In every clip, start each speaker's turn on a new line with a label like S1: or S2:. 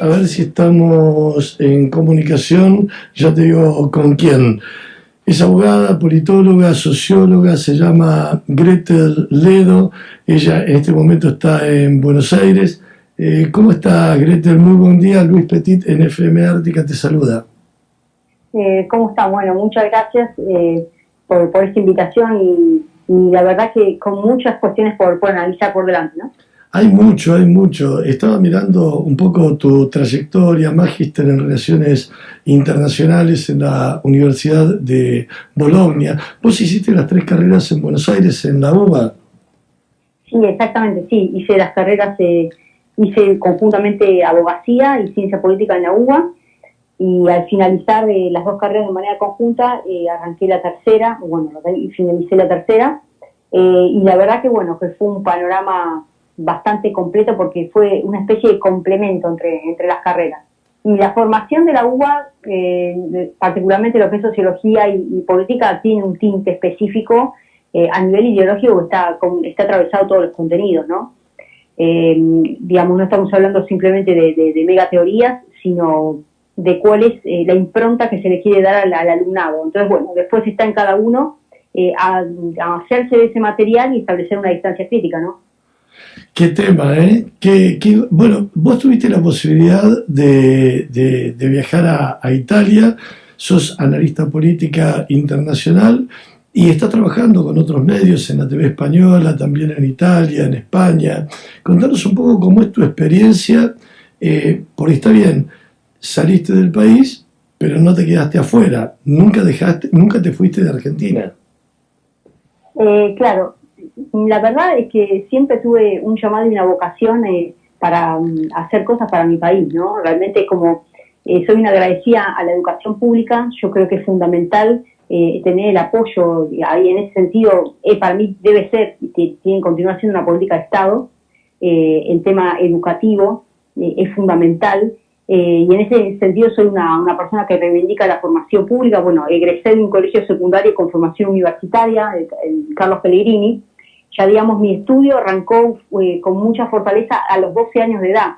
S1: a ver si estamos en comunicación, ya te digo con quién. Es abogada, politóloga, socióloga, se llama Gretel Ledo, ella en este momento está en Buenos Aires. ¿Cómo está, Gretel? Muy buen día, Luis Petit en FM Ártica te saluda.
S2: ¿Cómo está? Bueno, muchas gracias por esta invitación y la verdad que con muchas cuestiones por analizar por delante, ¿no?
S1: Hay mucho. Estaba mirando un poco tu trayectoria, magíster en Relaciones Internacionales en la Universidad de Bologna. Vos hiciste las 3 carreras en Buenos Aires, en la UBA.
S2: Sí, exactamente, sí. Hice las carreras, hice conjuntamente abogacía y ciencia política en la UBA y al finalizar las 2 carreras de manera conjunta arranqué la tercera, finalicé la tercera y la verdad que bueno, que fue un panorama bastante completo porque fue una especie de complemento entre las carreras. Y la formación de la UBA, particularmente lo que es sociología y política, tiene un tinte específico a nivel ideológico que está atravesado todos los contenidos, ¿no? Digamos, no estamos hablando simplemente de megateorías, sino de cuál es la impronta que se le quiere dar al alumnado. Entonces, bueno, después está en cada uno a hacerse de ese material y establecer una distancia crítica, ¿no?
S1: Qué tema, ¿eh? Bueno, vos tuviste la posibilidad de viajar a Italia, sos analista política internacional y estás trabajando con otros medios en la TV española, también en Italia, en España. Contanos un poco cómo es tu experiencia, porque está bien, saliste del país, pero no te quedaste afuera, nunca te fuiste de Argentina.
S2: Claro. La verdad es que siempre tuve un llamado y una vocación para hacer cosas para mi país, ¿no? Realmente como soy una agradecida a la educación pública, yo creo que es fundamental tener el apoyo, ahí en ese sentido, para mí debe ser, tiene que continuar siendo una política de Estado, el tema educativo es fundamental, y en ese sentido soy una persona que reivindica la formación pública. Bueno, egresé de un colegio secundario con formación universitaria, el Carlos Pellegrini. Ya digamos, mi estudio arrancó con mucha fortaleza a los 12 años de edad.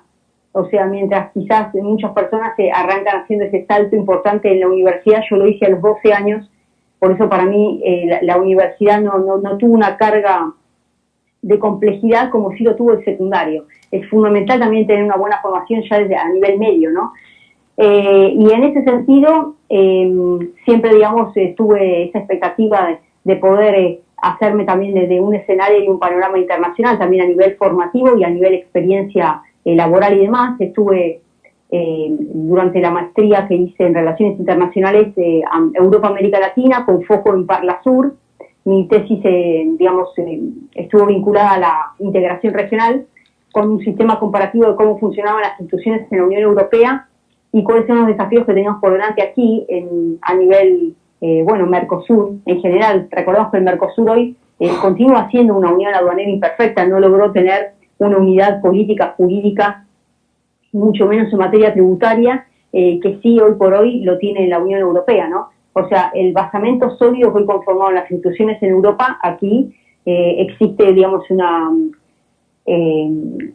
S2: O sea, mientras quizás muchas personas se arrancan haciendo ese salto importante en la universidad, yo lo hice a los 12 años. Por eso para mí la universidad no tuvo una carga de complejidad como sí lo tuvo el secundario. Es fundamental también tener una buena formación ya desde a nivel medio, ¿no? Y en ese sentido, siempre, digamos, tuve esa expectativa de poder hacerme también desde un escenario y un panorama internacional, también a nivel formativo y a nivel experiencia laboral y demás. Estuve durante la maestría que hice en Relaciones Internacionales Europa-América Latina, con foco en Parla Sur. Mi tesis, estuvo vinculada a la integración regional, con un sistema comparativo de cómo funcionaban las instituciones en la Unión Europea y cuáles son los desafíos que tenemos por delante aquí a nivel Mercosur en general. Recordemos que el Mercosur hoy continúa siendo una unión aduanera imperfecta, no logró tener una unidad política, jurídica, mucho menos en materia tributaria, que sí hoy por hoy lo tiene la Unión Europea, ¿no? O sea, el basamento sólido que hoy conformaron las instituciones en Europa, aquí existe, digamos,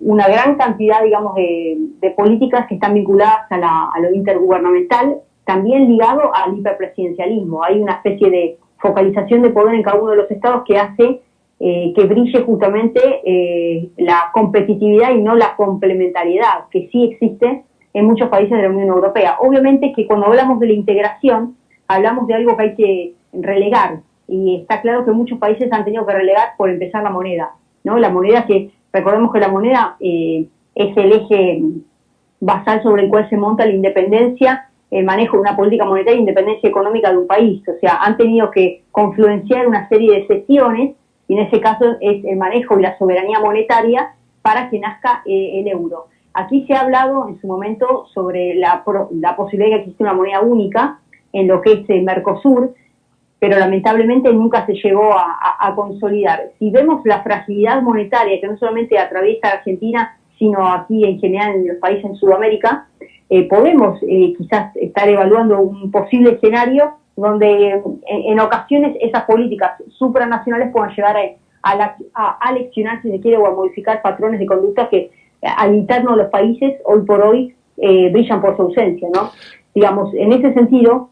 S2: una gran cantidad, digamos, de políticas que están vinculadas a lo intergubernamental, también ligado al hiperpresidencialismo. Hay una especie de focalización de poder en cada uno de los estados que hace que brille justamente la competitividad y no la complementariedad, que sí existe en muchos países de la Unión Europea. Obviamente que cuando hablamos de la integración, hablamos de algo que hay que relegar, y está claro que muchos países han tenido que relegar por empezar la moneda, ¿no? La moneda recordemos que la moneda es el eje basal sobre el cual se monta la independencia, el manejo de una política monetaria e independencia económica de un país. O sea, han tenido que confluenciar una serie de sesiones, y en ese caso es el manejo y la soberanía monetaria para que nazca el euro. Aquí se ha hablado en su momento sobre la posibilidad de que exista una moneda única en lo que es el Mercosur, pero lamentablemente nunca se llegó a consolidar. Si vemos la fragilidad monetaria que no solamente atraviesa a Argentina, sino aquí en general en los países en Sudamérica, podemos quizás estar evaluando un posible escenario donde en ocasiones esas políticas supranacionales puedan llegar a aleccionar, si se quiere, o a modificar patrones de conducta que al interno de los países hoy por hoy brillan por su ausencia, ¿no? Digamos, en ese sentido,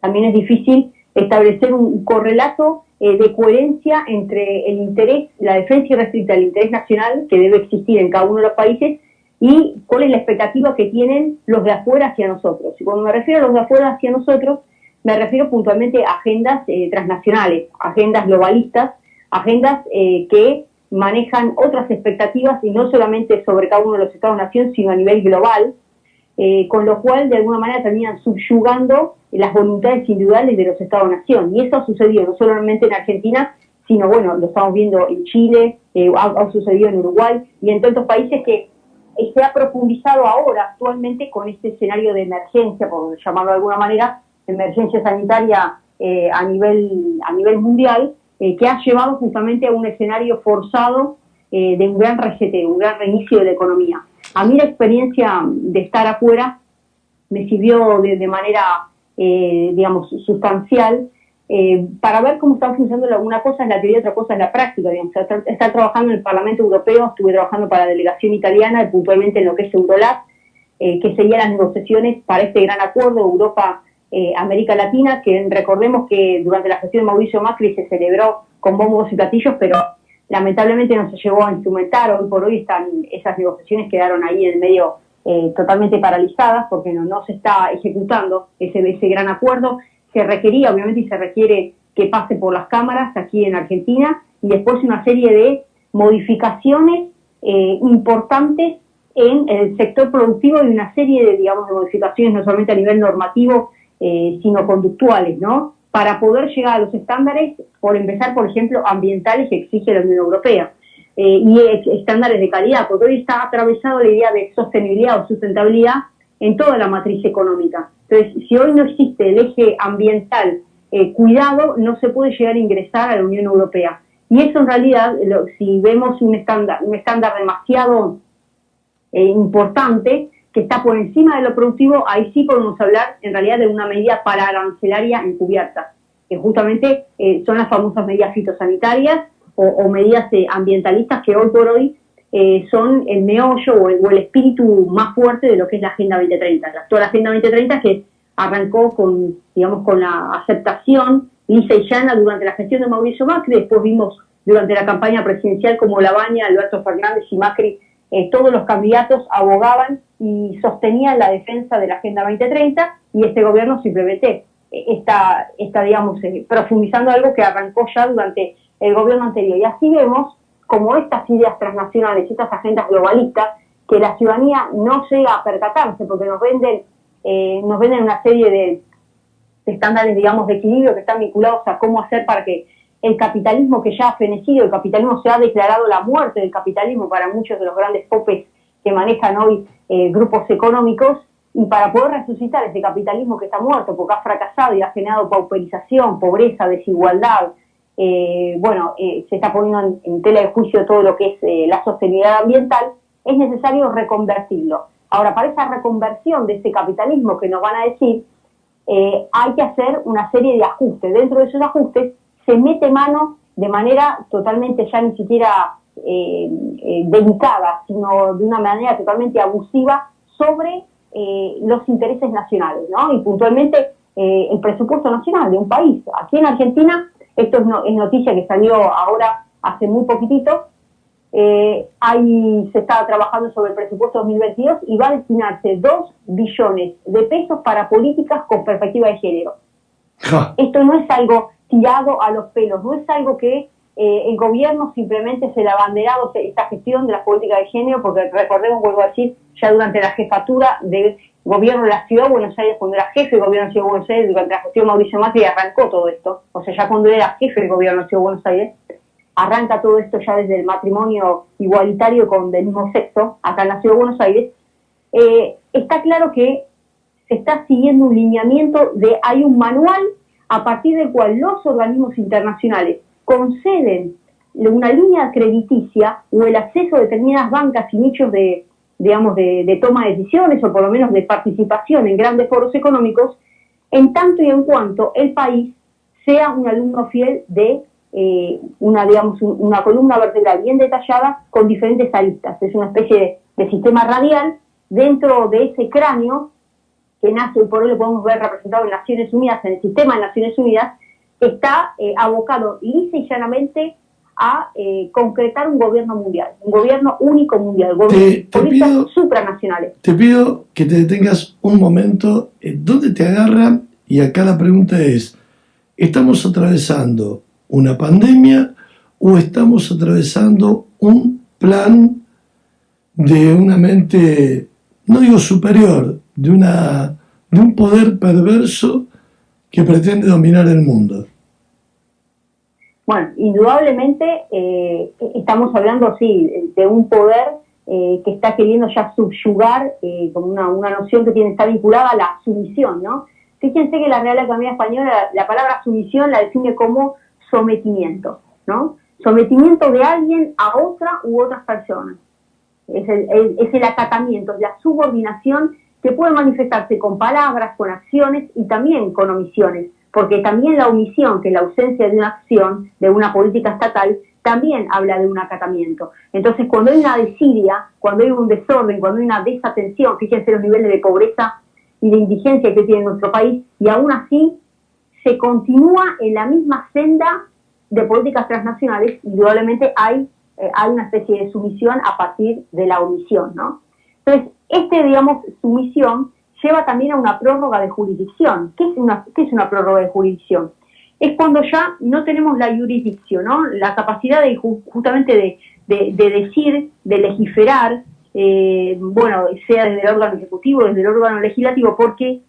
S2: también es difícil establecer un correlato de coherencia entre el interés, la defensa irrestricta del interés nacional que debe existir en cada uno de los países y cuál es la expectativa que tienen los de afuera hacia nosotros. Y cuando me refiero a los de afuera hacia nosotros, me refiero puntualmente a agendas transnacionales, agendas globalistas, agendas que manejan otras expectativas y no solamente sobre cada uno de los Estados-nación, sino a nivel global, con lo cual de alguna manera terminan subyugando las voluntades individuales de los Estados-nación. Y eso ha sucedido no solamente en Argentina, sino bueno, lo estamos viendo en Chile, ha sucedido en Uruguay y en tantos países que se ha profundizado ahora actualmente con este escenario de emergencia, por llamarlo de alguna manera, emergencia sanitaria a nivel mundial, que ha llevado justamente a un escenario forzado de un gran reseteo, un gran reinicio de la economía. A mí la experiencia de estar afuera me sirvió de manera, digamos, sustancial para ver cómo está funcionando. Una cosa es la teoría, otra cosa es la práctica. Digamos. Estar trabajando en el Parlamento Europeo, estuve trabajando para la delegación italiana, puntualmente en lo que es Eurolat, que seguía las negociaciones para este gran acuerdo Europa-América Latina, que recordemos que durante la gestión de Mauricio Macri se celebró con bombos y platillos, pero lamentablemente no se llegó a instrumentar. Hoy por hoy esas negociaciones quedaron ahí en el medio totalmente paralizadas porque no se está ejecutando ese gran acuerdo. Se requería, obviamente, y se requiere que pase por las cámaras aquí en Argentina y después una serie de modificaciones importantes en el sector productivo y una serie de, digamos, de modificaciones no solamente a nivel normativo, sino conductuales, ¿no? Para poder llegar a los estándares, por empezar, por ejemplo, ambientales que exige la Unión Europea y estándares de calidad, porque hoy está atravesado la idea de sostenibilidad o sustentabilidad en toda la matriz económica. Entonces, si hoy no existe el eje ambiental cuidado, no se puede llegar a ingresar a la Unión Europea. Y eso en realidad, si vemos un estándar demasiado importante, que está por encima de lo productivo, ahí sí podemos hablar en realidad de una medida paraarancelaria encubierta, que justamente son las famosas medidas fitosanitarias o medidas ambientalistas que hoy por hoy son el meollo o el espíritu más fuerte de lo que es la Agenda 2030. La actual Agenda 2030 que arrancó con la aceptación lisa y llana durante la gestión de Mauricio Macri, después vimos durante la campaña presidencial como Labaña, Alberto Fernández y Macri, todos los candidatos abogaban y sostenían la defensa de la Agenda 2030 y este gobierno simplemente está digamos, profundizando algo que arrancó ya durante el gobierno anterior. Y así vemos como estas ideas transnacionales, estas agendas globalistas, que la ciudadanía no llega a percatarse porque nos venden una serie de estándares, digamos, de equilibrio que están vinculados a cómo hacer para que el capitalismo que ya ha fenecido, el capitalismo se ha declarado la muerte del capitalismo para muchos de los grandes popes que manejan hoy grupos económicos, y para poder resucitar ese capitalismo que está muerto porque ha fracasado y ha generado pauperización, pobreza, desigualdad, se está poniendo en tela de juicio todo lo que es la sostenibilidad ambiental, es necesario reconvertirlo. Ahora, para esa reconversión de ese capitalismo que nos van a decir, hay que hacer una serie de ajustes. Dentro de esos ajustes se mete mano de manera totalmente ya ni siquiera delicada, sino de una manera totalmente abusiva sobre los intereses nacionales, ¿no? Y puntualmente el presupuesto nacional de un país. Aquí en Argentina, esto es noticia que salió ahora hace muy poquitito, se estaba trabajando sobre el presupuesto 2022 y va a destinarse 2 billones de pesos para políticas con perspectiva de género. Esto no es algo tirado a los pelos, no es algo que el gobierno simplemente se le ha abanderado esta gestión de las políticas de género, porque recordemos, vuelvo a decir, ya durante la jefatura del gobierno de la Ciudad de Buenos Aires, cuando era jefe del gobierno de la Ciudad de Buenos Aires, durante la gestión de Mauricio Macri arrancó todo esto, o sea, ya cuando era jefe del gobierno de la Ciudad de Buenos Aires, arranca todo esto ya desde el matrimonio igualitario del mismo sexo, acá en la Ciudad de Buenos Aires. Está claro que se está siguiendo un lineamiento hay un manual a partir del cual los organismos internacionales conceden una línea crediticia o el acceso a determinadas bancas y nichos de toma de decisiones o por lo menos de participación en grandes foros económicos, en tanto y en cuanto el país sea un alumno fiel de una columna vertebral bien detallada con diferentes aristas. Es una especie de sistema radial dentro de ese cráneo que nace, y por hoy lo podemos ver representado en Naciones Unidas, en el sistema de Naciones Unidas, está abocado lisa y llanamente a concretar un gobierno mundial, un gobierno único mundial, políticas supranacionales.
S1: Te pido que te detengas un momento. ¿Dónde te agarra? Y acá la pregunta es, ¿estamos atravesando una pandemia o estamos atravesando un plan de una mente, no digo superior, de un poder perverso que pretende dominar el mundo?
S2: Bueno, indudablemente estamos hablando, sí, de un poder que está queriendo ya subyugar, como una noción que está vinculada a la sumisión, ¿no? Fíjense que la Real Academia Española, la palabra sumisión la define como sometimiento, ¿no? Sometimiento de alguien a otra u otras personas. Es el acatamiento, la subordinación que puede manifestarse con palabras, con acciones y también con omisiones, porque también la omisión, que es la ausencia de una acción, de una política estatal, también habla de un acatamiento. Entonces, cuando hay una desidia, cuando hay un desorden, cuando hay una desatención, fíjense los niveles de pobreza y de indigencia que tiene nuestro país, y aún así se continúa en la misma senda de políticas transnacionales, indudablemente hay una especie de sumisión a partir de la omisión, ¿no? Entonces, sumisión lleva también a una prórroga de jurisdicción. ¿Qué es una prórroga de jurisdicción? Es cuando ya no tenemos la jurisdicción, ¿no? La capacidad de justamente de decir, de legiferar, sea desde el órgano ejecutivo, desde el órgano legislativo, porque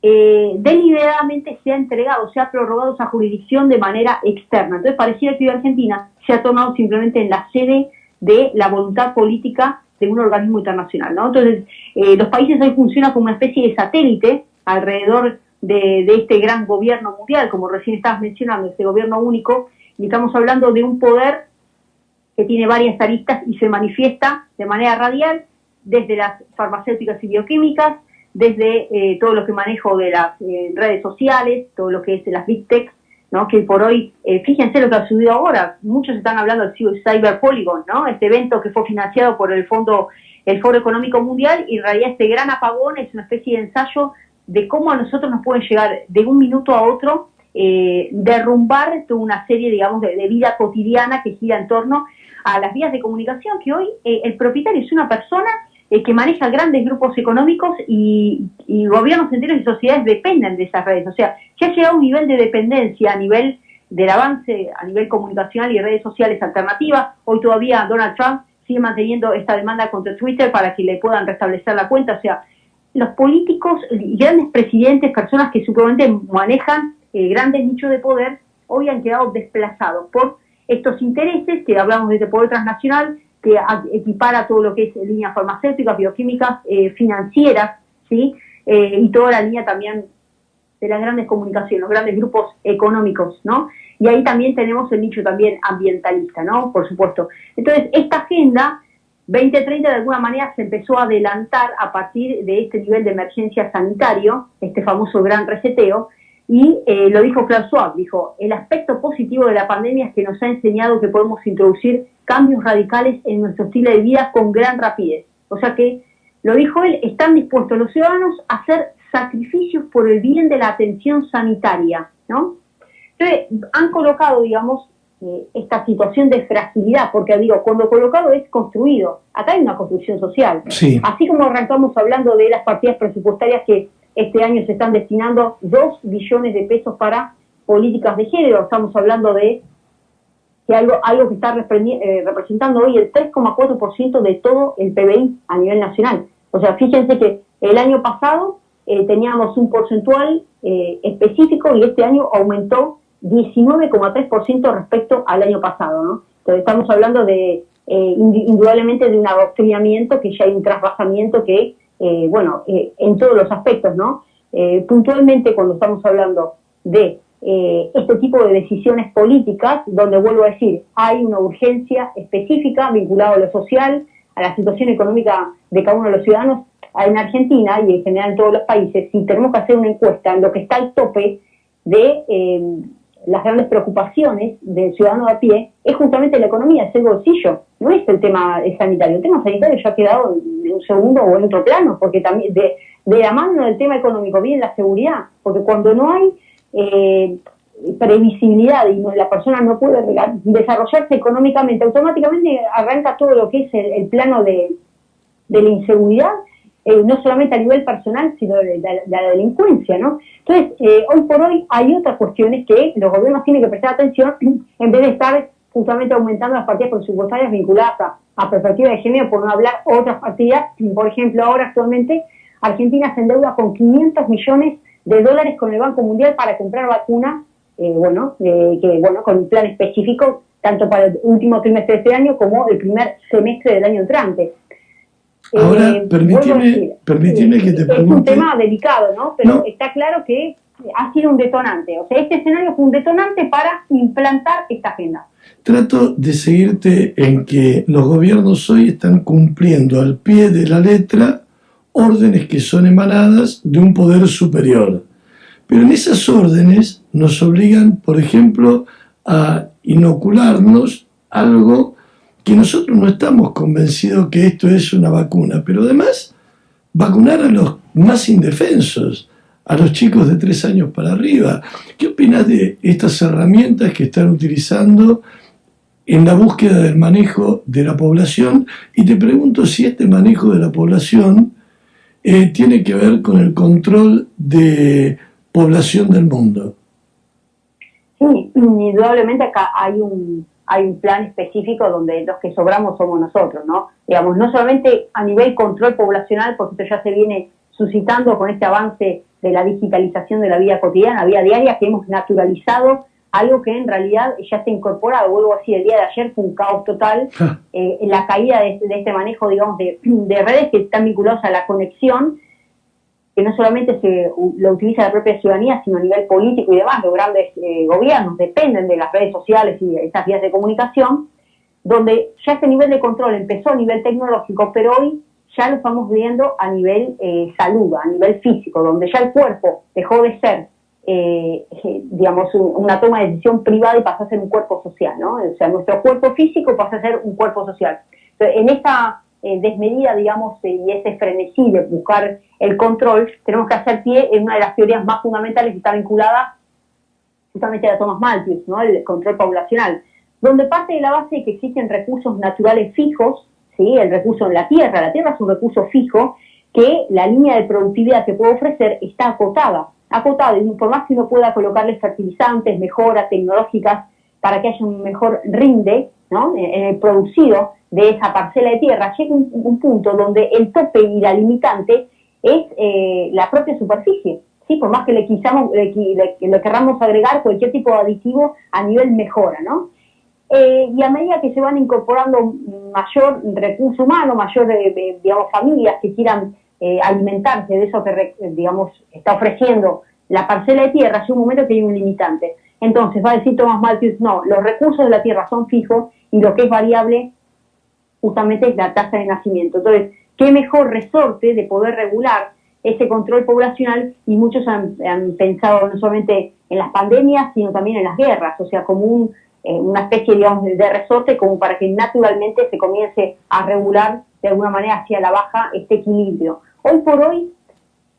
S2: deliberadamente se ha entregado, se ha prorrogado esa jurisdicción de manera externa. Entonces pareciera que Argentina se ha tornado simplemente en la sede de la voluntad política de un organismo internacional, ¿no? Entonces, los países hoy funcionan como una especie de satélite alrededor de este gran gobierno mundial, como recién estabas mencionando, este gobierno único, y estamos hablando de un poder que tiene varias aristas y se manifiesta de manera radial desde las farmacéuticas y bioquímicas, desde todo lo que manejo de las redes sociales, todo lo que es las Big Tech, ¿no? Que por hoy, fíjense lo que ha sucedido ahora, muchos están hablando del Cyber Polygon, ¿no? Este evento que fue financiado por el Foro Económico Mundial, y en realidad este gran apagón es una especie de ensayo de cómo a nosotros nos pueden llegar de un minuto a otro, derrumbar toda una serie, digamos, de vida cotidiana que gira en torno a las vías de comunicación, que hoy el propietario es una persona que maneja grandes grupos económicos y gobiernos enteros y sociedades dependen de esas redes. O sea, ya ha llegado a un nivel de dependencia a nivel del avance, a nivel comunicacional y redes sociales alternativas. Hoy todavía Donald Trump sigue manteniendo esta demanda contra Twitter para que le puedan restablecer la cuenta. O sea, los políticos, grandes presidentes, personas que supuestamente manejan grandes nichos de poder, hoy han quedado desplazados por estos intereses que hablamos de este poder transnacional, que equipara todo lo que es líneas farmacéuticas, bioquímicas, financieras, ¿sí? Y toda la línea también de las grandes comunicaciones, los grandes grupos económicos, ¿no? Y ahí también tenemos el nicho también ambientalista, ¿no? Por supuesto. Entonces, esta agenda 2030 de alguna manera se empezó a adelantar a partir de este nivel de emergencia sanitario, este famoso gran reseteo, y lo dijo Klaus Schwab, dijo, el aspecto positivo de la pandemia es que nos ha enseñado que podemos introducir cambios radicales en nuestro estilo de vida con gran rapidez. O sea que, lo dijo él, están dispuestos los ciudadanos a hacer sacrificios por el bien de la atención sanitaria, ¿no? Entonces, han colocado, digamos, esta situación de fragilidad, porque digo, cuando colocado es construido. Acá hay una construcción social.
S1: Sí.
S2: Así como arrancamos hablando de las partidas presupuestarias que este año se están destinando 2 billones de pesos para políticas de género, estamos hablando de que algo que está representando hoy el 3,4% de todo el PBI a nivel nacional. O sea, fíjense que el año pasado teníamos un porcentual específico y este año aumentó 19,3% respecto al año pasado, ¿no? Entonces estamos hablando de indudablemente de un adoctrinamiento, que ya hay un trasvasamiento que, en todos los aspectos, ¿no? Puntualmente cuando estamos hablando de este tipo de decisiones políticas, donde vuelvo a decir, hay una urgencia específica vinculada a lo social, a la situación económica de cada uno de los ciudadanos. En Argentina y en general en todos los países, si tenemos que hacer una encuesta en lo que está al tope de las grandes preocupaciones del ciudadano de a pie es justamente la economía, es el bolsillo, no es el tema sanitario. El tema sanitario ya ha quedado en un segundo o en otro plano, porque también de la mano del tema económico viene la seguridad, porque cuando no hay previsibilidad y la persona no puede desarrollarse económicamente, automáticamente arranca todo lo que es el plano de la inseguridad, no solamente a nivel personal, sino de la delincuencia, ¿no? Entonces, hoy por hoy hay otras cuestiones que los gobiernos tienen que prestar atención en vez de estar justamente aumentando las partidas presupuestarias vinculadas a perspectiva de género, por no hablar otras partidas. Por ejemplo, ahora actualmente Argentina se endeuda con $500 millones con el Banco Mundial para comprar vacunas, con un plan específico, tanto para el último trimestre de este año como el primer semestre del año entrante.
S1: Ahora, permíteme que te pregunte.
S2: Es un tema delicado, ¿no? Pero está claro que ha sido un detonante. O sea, este escenario fue un detonante para implantar esta agenda.
S1: Trato de seguirte en que los gobiernos hoy están cumpliendo al pie de la letra órdenes que son emanadas de un poder superior. Pero en esas órdenes nos obligan, por ejemplo, a inocularnos algo que nosotros no estamos convencidos que esto es una vacuna, pero además vacunar a los más indefensos, a los chicos de 3 años para arriba. ¿Qué opinas de estas herramientas que están utilizando en la búsqueda del manejo de la población? Y te pregunto si este manejo de la población tiene que ver con el control de población del mundo.
S2: Sí, indudablemente acá hay un plan específico donde los que sobramos somos nosotros, ¿no? Digamos, no solamente a nivel control poblacional, porque esto ya se viene suscitando con este avance de la digitalización de la vida cotidiana, la vida diaria, que hemos naturalizado algo que en realidad ya está incorporado. Vuelvo así, el día de ayer fue un caos total, la caída de este manejo, digamos, de redes que están vinculadas a la conexión, que no solamente lo utiliza la propia ciudadanía, sino a nivel político y demás. Los grandes gobiernos dependen de las redes sociales y de estas vías de comunicación, donde ya este nivel de control empezó a nivel tecnológico, pero hoy ya lo estamos viendo a nivel salud, a nivel físico, donde ya el cuerpo dejó de ser, digamos, una toma de decisión privada y pasó a ser un cuerpo social, ¿no? O sea, nuestro cuerpo físico pasa a ser un cuerpo social. Entonces, en esta desmedida, digamos, y ese frenesí de buscar el control, tenemos que hacer pie en una de las teorías más fundamentales que está vinculada justamente a Thomas Malthus, ¿no? El control poblacional, donde parte de la base de que existen recursos naturales fijos, ¿sí? El recurso en la tierra es un recurso fijo, que la línea de productividad que puede ofrecer está acotada, y por más que uno pueda colocarle fertilizantes, mejoras tecnológicas para que haya un mejor rinde, ¿no? En el producido de esa parcela de tierra, llega un punto donde el tope y la limitante es la propia superficie, ¿sí? Por más que le querramos agregar cualquier tipo de aditivo a nivel mejora, ¿no? Y a medida que se van incorporando mayor recurso humano, mayor, digamos, familias que quieran alimentarse de eso que, digamos, está ofreciendo la parcela de tierra, llega un momento que hay un limitante. Entonces va a decir Thomas Malthus, no, los recursos de la tierra son fijos y lo que es variable justamente es la tasa de nacimiento. Entonces, qué mejor resorte de poder regular ese control poblacional, y muchos han pensado no solamente en las pandemias, sino también en las guerras, o sea, como una especie, digamos, de resorte como para que naturalmente se comience a regular de alguna manera hacia la baja este equilibrio. Hoy por hoy,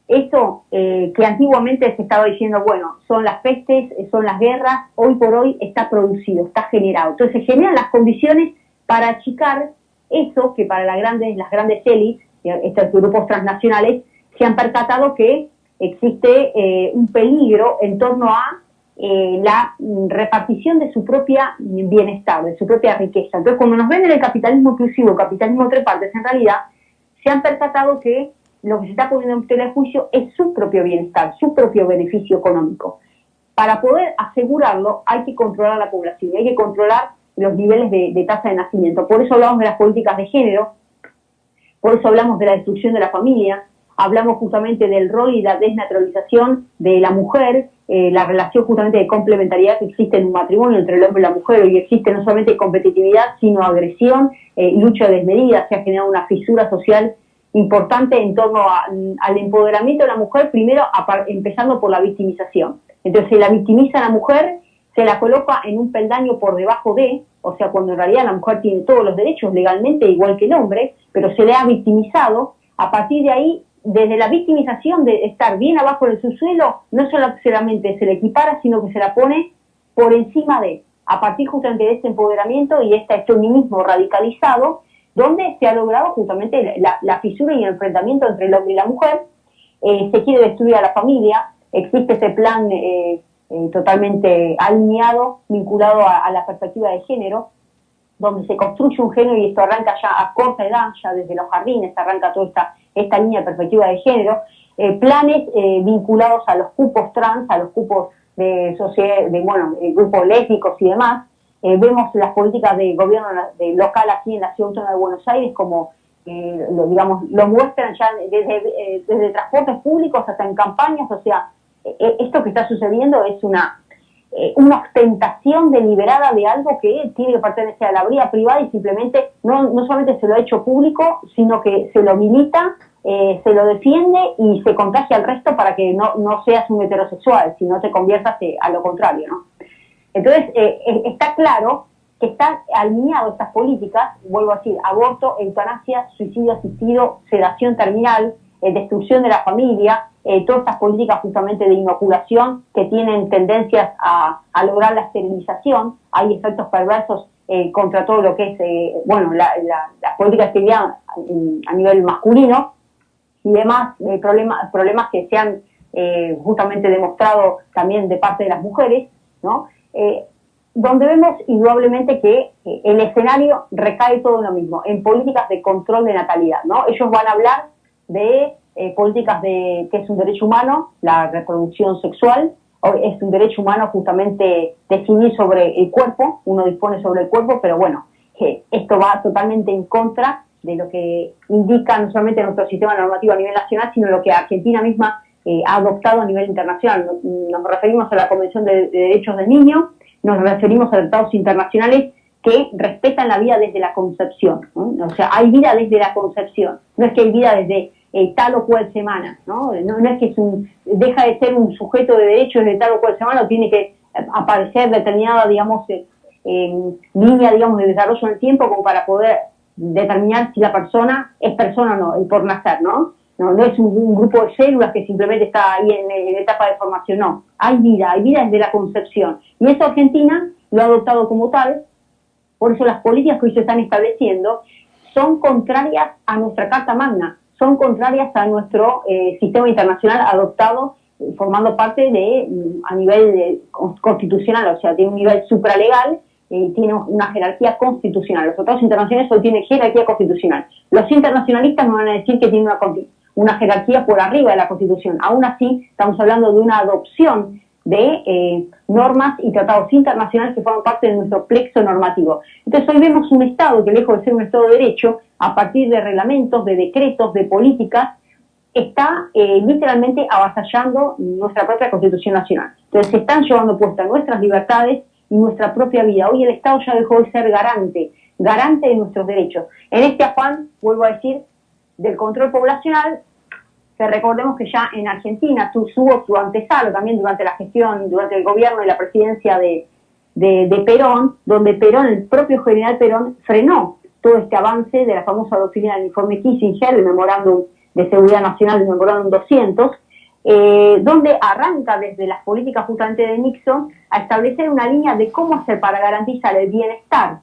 S2: esto que antiguamente se estaba diciendo, bueno, son las pestes, son las guerras, hoy por hoy está producido, está generado. Entonces se generan las condiciones para achicar eso que para las grandes élites, estos grupos transnacionales, se han percatado que existe un peligro en torno a la repartición de su propia bienestar, de su propia riqueza. Entonces, cuando nos venden el capitalismo inclusivo, capitalismo tres partes, en realidad se han percatado que lo que se está poniendo en tela de juicio es su propio bienestar, su propio beneficio económico. Para poder asegurarlo hay que controlar a la población, hay que controlar los niveles de tasa de nacimiento. Por eso hablamos de las políticas de género, por eso hablamos de la destrucción de la familia, hablamos justamente del rol y la desnaturalización de la mujer, la relación justamente de complementariedad que existe en un matrimonio entre el hombre y la mujer. Hoy existe no solamente competitividad, sino agresión, lucha desmedida. Se ha generado una fisura social importante en torno al empoderamiento de la mujer, primero empezando por la victimización. Entonces se la victimiza a la mujer, se la coloca en un peldaño por debajo de, o sea, cuando en realidad la mujer tiene todos los derechos legalmente igual que el hombre, pero se le ha victimizado. A partir de ahí, desde la victimización de estar bien abajo del subsuelo, no solamente se le equipara, sino que se la pone por encima de, a partir justamente de este empoderamiento y este feminismo radicalizado, donde se ha logrado justamente la fisura y el enfrentamiento entre el hombre y la mujer. Se quiere destruir a la familia, existe ese plan totalmente alineado, vinculado a la perspectiva de género, donde se construye un género, y esto arranca ya a corta edad, ya desde los jardines arranca toda esta línea de perspectiva de género, planes vinculados a los cupos trans, a los cupos de sociedad, grupos lésbicos y demás. Vemos las políticas de gobierno local aquí en la Ciudad Autónoma de Buenos Aires, como lo muestran ya desde transportes públicos hasta en campañas. O sea, esto que está sucediendo es una ostentación deliberada de algo que tiene que pertenecer a la vida privada, y simplemente no solamente se lo ha hecho público, sino que se lo milita, se lo defiende y se contagia al resto para que no seas un heterosexual, sino te conviertas a lo contrario, ¿no? Entonces, está claro que están alineadas estas políticas, vuelvo a decir, aborto, eutanasia, suicidio asistido, sedación terminal, destrucción de la familia, todas estas políticas justamente de inoculación que tienen tendencias a lograr la esterilización. Hay efectos perversos contra todo lo que es, las políticas de esterilidad a nivel masculino y demás, problemas que se han justamente demostrado también de parte de las mujeres, ¿no? Donde vemos indudablemente que el escenario recae todo en lo mismo, en políticas de control de natalidad, ¿no? Ellos van a hablar de políticas que es un derecho humano, la reproducción sexual, es un derecho humano justamente decidir sobre el cuerpo, uno dispone sobre el cuerpo, pero bueno, esto va totalmente en contra de lo que indica no solamente nuestro sistema normativo a nivel nacional, sino lo que Argentina misma ha adoptado a nivel internacional. Nos referimos a la Convención de Derechos del Niño, nos referimos a tratados internacionales que respetan la vida desde la concepción, ¿no? O sea, hay vida desde la concepción, no es que hay vida desde tal o cual semana, ¿no? No es que deja de ser un sujeto de derechos desde tal o cual semana, o tiene que aparecer determinada, línea, de desarrollo en el tiempo como para poder determinar si la persona es persona o no, el por nacer, ¿no? No es un grupo de células que simplemente está ahí en etapa de formación, no. Hay vida desde la concepción. Y eso Argentina lo ha adoptado como tal. Por eso las políticas que hoy se están estableciendo son contrarias a nuestra Carta Magna, son contrarias a nuestro sistema internacional adoptado, formando parte a nivel constitucional, o sea, tiene un nivel supralegal, tiene una jerarquía constitucional. Los tratados internacionales hoy tienen jerarquía constitucional. Los internacionalistas me van a decir que tienen una jerarquía por arriba de la Constitución. Aún así, estamos hablando de una adopción de normas y tratados internacionales que forman parte de nuestro plexo normativo. Entonces hoy vemos un Estado que, lejos de ser un Estado de Derecho, a partir de reglamentos, de decretos, de políticas, está literalmente avasallando nuestra propia Constitución Nacional. Entonces se están llevando puestas nuestras libertades y nuestra propia vida. Hoy el Estado ya dejó de ser garante de nuestros derechos. En este afán, vuelvo a decir, del control poblacional, que recordemos que ya en Argentina tuvo su antesalo también durante la gestión, durante el gobierno y la presidencia de Perón, donde Perón, el propio general Perón, frenó todo este avance de la famosa doctrina del informe Kissinger, el memorándum de seguridad nacional, el memorándum 200, donde arranca desde las políticas justamente de Nixon a establecer una línea de cómo hacer para garantizar el bienestar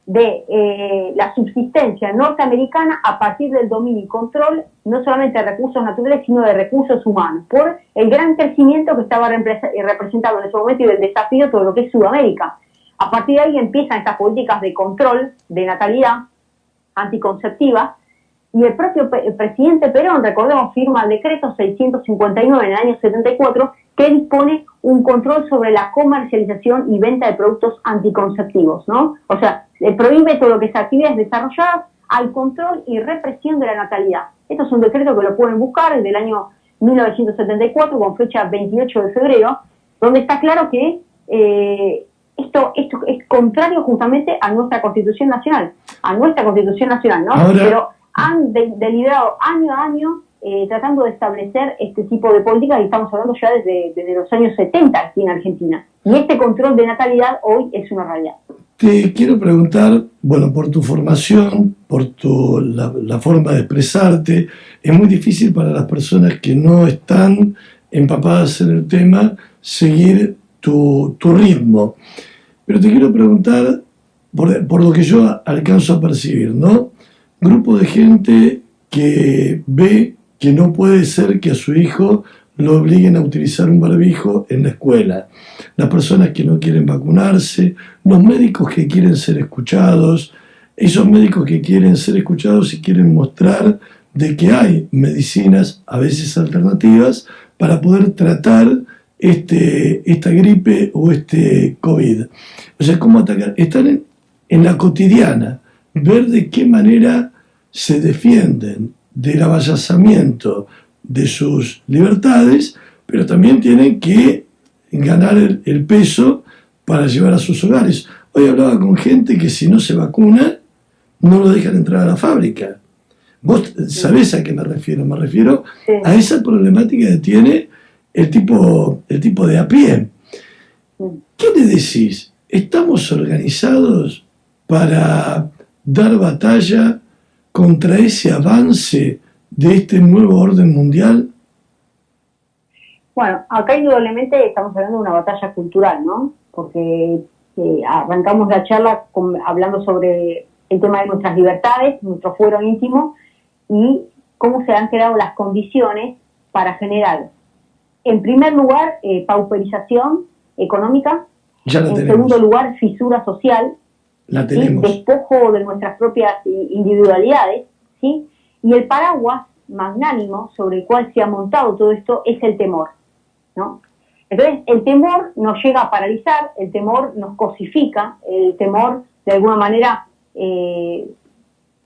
S2: de la subsistencia norteamericana a partir del dominio y control no solamente de recursos naturales, sino de recursos humanos, por el gran crecimiento que estaba representado en ese momento y el desafío de todo lo que es Sudamérica. A partir de ahí empiezan estas políticas de control de natalidad anticonceptiva, y el propio presidente Perón, recordemos, firma el decreto 659 en el año 74, que dispone un control sobre la comercialización y venta de productos anticonceptivos, ¿no? O sea, prohíbe todo lo que es actividades desarrolladas al control y represión de la natalidad. Esto es un decreto que lo pueden buscar, es del año 1974, con fecha 28 de febrero, donde está claro que esto es contrario justamente a nuestra Constitución Nacional, ¿no?
S1: Ahora,
S2: pero han deliberado año a año tratando de establecer este tipo de políticas, y estamos hablando ya desde los años 70 aquí en Argentina. Y este control de natalidad hoy es una realidad.
S1: Te quiero preguntar, bueno, por tu formación, por la forma de expresarte, es muy difícil para las personas que no están empapadas en el tema seguir tu ritmo. Pero te quiero preguntar, por lo que yo alcanzo a percibir, ¿no? Grupo de gente que ve que no puede ser que a su hijo lo obliguen a utilizar un barbijo en la escuela, las personas que no quieren vacunarse, los médicos que quieren ser escuchados, esos médicos que quieren ser escuchados y quieren mostrar de que hay medicinas, a veces alternativas, para poder tratar esta gripe o este COVID. O sea, cómo atacar. Están en la cotidiana, ver de qué manera se defienden del avasallamiento de sus libertades, pero también tienen que ganar el peso para llevar a sus hogares. Hoy hablaba con gente que si no se vacuna, no lo dejan entrar a la fábrica. Vos sabés a qué me refiero. Me refiero a esa problemática que tiene el tipo de a pie. ¿Qué le decís? ¿Estamos organizados para dar batalla contra ese avance de este nuevo orden mundial?
S2: Bueno, acá indudablemente estamos hablando de una batalla cultural, ¿no? Porque arrancamos la charla hablando sobre el tema de nuestras libertades, nuestro fuero íntimo y cómo se han creado las condiciones para generar, en primer lugar, pauperización económica, en segundo lugar, fisura social,
S1: la tenemos.
S2: ¿sí? Despojo de nuestras propias individualidades, ¿sí? Y el paraguas magnánimo sobre el cual se ha montado todo esto es el temor, ¿no? Entonces, el temor nos llega a paralizar, el temor nos cosifica, el temor, de alguna manera,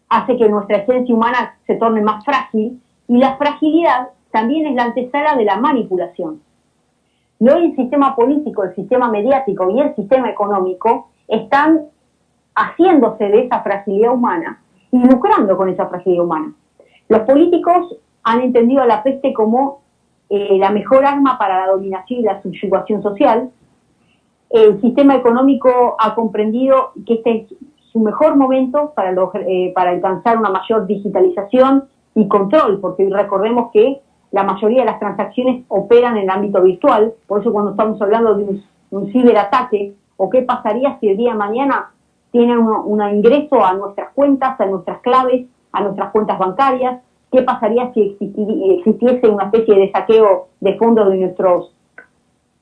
S2: hace que nuestra esencia humana se torne más frágil, y la fragilidad también es la antesala de la manipulación. Y hoy el sistema político, el sistema mediático y el sistema económico están haciéndose de esa fragilidad humana y lucrando con esa fragilidad humana. Los políticos han entendido a la peste como la mejor arma para la dominación y la subyugación social. El sistema económico ha comprendido que este es su mejor momento para alcanzar una mayor digitalización y control, porque recordemos que la mayoría de las transacciones operan en el ámbito virtual. Por eso cuando estamos hablando de un ciberataque, o qué pasaría si el día de mañana tienen un ingreso a nuestras cuentas, a nuestras claves, a nuestras cuentas bancarias, qué pasaría si existiese una especie de saqueo de fondos de